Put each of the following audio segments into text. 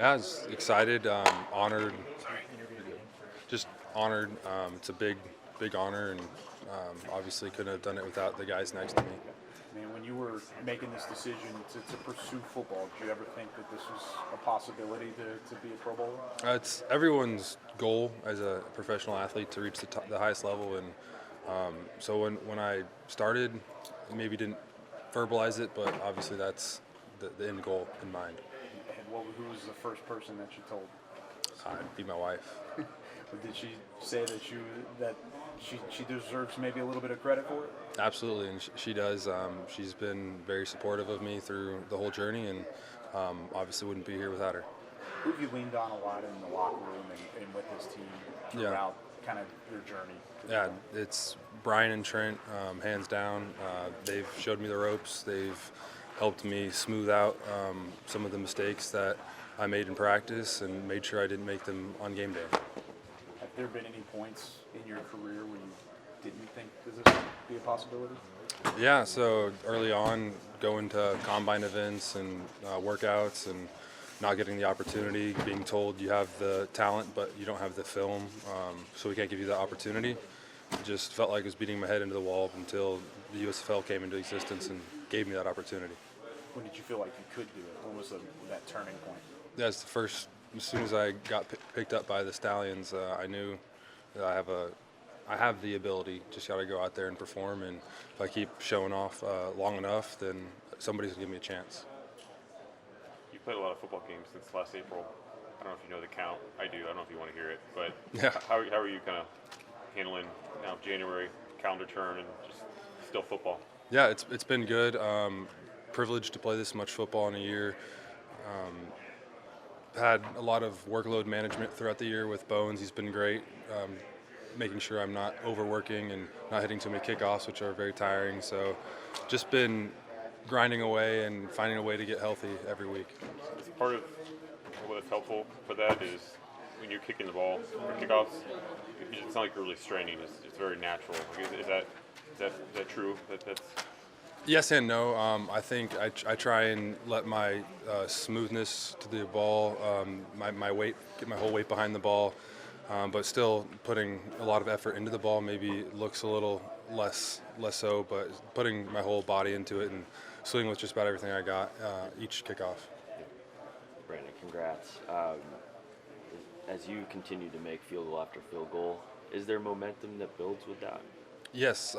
I was excited, honored, just honored. It's a big honor, and obviously couldn't have done it without the guys next to me. I mean, when you were making this decision to pursue football, did you ever think that this was a possibility to be a Pro Bowler? It's everyone's goal as a professional athlete to reach the highest level, and so when I started, maybe didn't verbalize it, but obviously that's the end goal in mind. And who was the first person that you told? I'd be my wife. Did she say that she deserves maybe a little bit of credit for it? Absolutely, and she does. She's been very supportive of me through the whole journey, and obviously wouldn't be here without her. Who have you leaned on a lot in the locker room and with this team Yeah. throughout kind of your journey? Yeah, it's Brian and Trent, hands down. They've showed me the ropes. They've helped me smooth out some of the mistakes that I made in practice and made sure I didn't make them on game day. Have there been any points in your career where you didn't think this would be a possibility? Yeah, so early on, going to combine events and workouts and not getting the opportunity, being told you have the talent but you don't have the film, so we can't give you the opportunity. It just felt like I was beating my head into the wall until the USFL came into existence and gave me that opportunity. When did you feel like you could do it? When was that turning point? That's the first. As soon as I got picked up by the Stallions, I knew that I have the ability. Just got to go out there and perform. And if I keep showing off long enough, then somebody's gonna give me a chance. You played a lot of football games since last April. I don't know if you know the count. I do. I don't know if you want to hear it, but Yeah. how are you kind of handling now January calendar turn and just still football? Yeah, it's been good. Privileged to play this much football in a year. Had a lot of workload management throughout the year with Bones. He's been great, making sure I'm not overworking and not hitting too many kickoffs, which are very tiring. So just been grinding away and finding a way to get healthy every week. It's part of what's helpful for that is when you're kicking the ball for kickoffs, it's not like you're really straining. It's very natural. Like, is that true? That's Yes and no. I think I try and let my smoothness to the ball, my weight, get my whole weight behind the ball, but still putting a lot of effort into the ball. Maybe looks a little less so, but putting my whole body into it and swinging with just about everything I got each kickoff. Brandon, congrats. As you continue to make field goal after field goal, is there momentum that builds with that? Yes,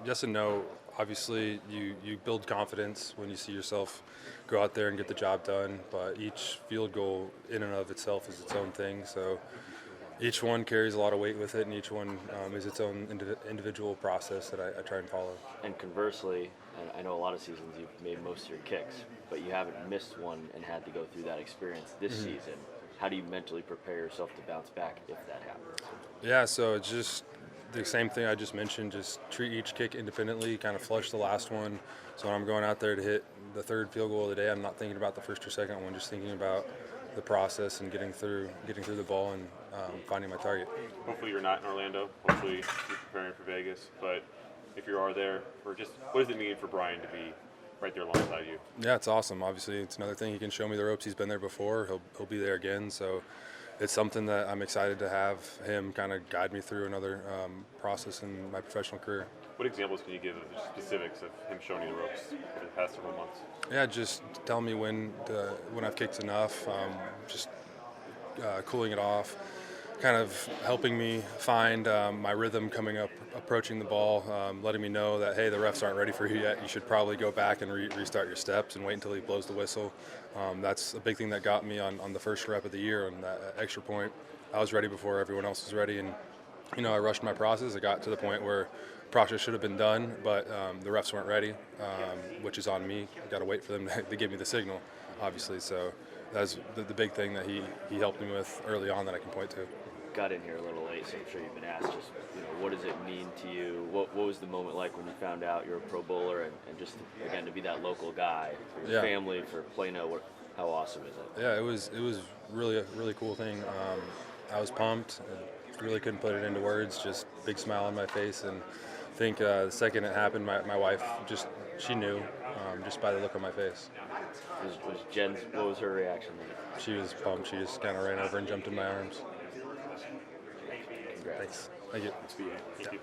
yes and no. Obviously, you build confidence when you see yourself go out there and get the job done, but each field goal in and of itself is its own thing. So each one carries a lot of weight with it, and each one is its own individual process that I try and follow. And conversely, and I know a lot of seasons you've made most of your kicks, but you haven't missed one and had to go through that experience this season. How do you mentally prepare yourself to bounce back if that happens? Yeah, so it's just the same thing I just mentioned. Just treat each kick independently, kind of flush the last one. So when I'm going out there to hit the third field goal of the day, I'm not thinking about the first or second one, just thinking about the process and getting through the ball and finding my target. hopefully you're not in Orlando. Hopefully you're preparing for Vegas. But if you are there, or just what does it mean for Brian to be right there alongside you? Yeah, it's awesome. Obviously, it's another thing. He can show me the ropes. He's been there before. He'll be there again. So it's something that I'm excited to have him kind of guide me through another process in my professional career. What examples can you give of the specifics of him showing you the ropes over the past several months? Yeah, just tell me when I've kicked enough. Just cooling it off, kind of helping me find my rhythm coming up, approaching the ball, letting me know that, hey, the refs aren't ready for you yet. You should probably go back and restart your steps and wait until he blows the whistle. That's a big thing that got me on the first rep of the year on that extra point. I was ready before everyone else was ready, and I rushed my process. I got to the point where process should have been done, but the refs weren't ready, which is on me. I got to wait for them to give me the signal, obviously. So that's the big thing that he helped me with early on that I can point to. Got in here a little late, so I'm sure you've been asked just, what does it mean to you? What was the moment like when you found out you're a Pro Bowler and just, again, to be that local guy for your family, for Plano, how awesome is it? Yeah, it was really a really cool thing. I was pumped. I really couldn't put it into words, just big smile on my face. And I think the second it happened, my wife she knew just by the look on my face. Was Jen's, what was her reaction? She was pumped. She just kind of ran over and jumped in my arms. Congrats. Thanks. Thank you. It's VA. Thank you.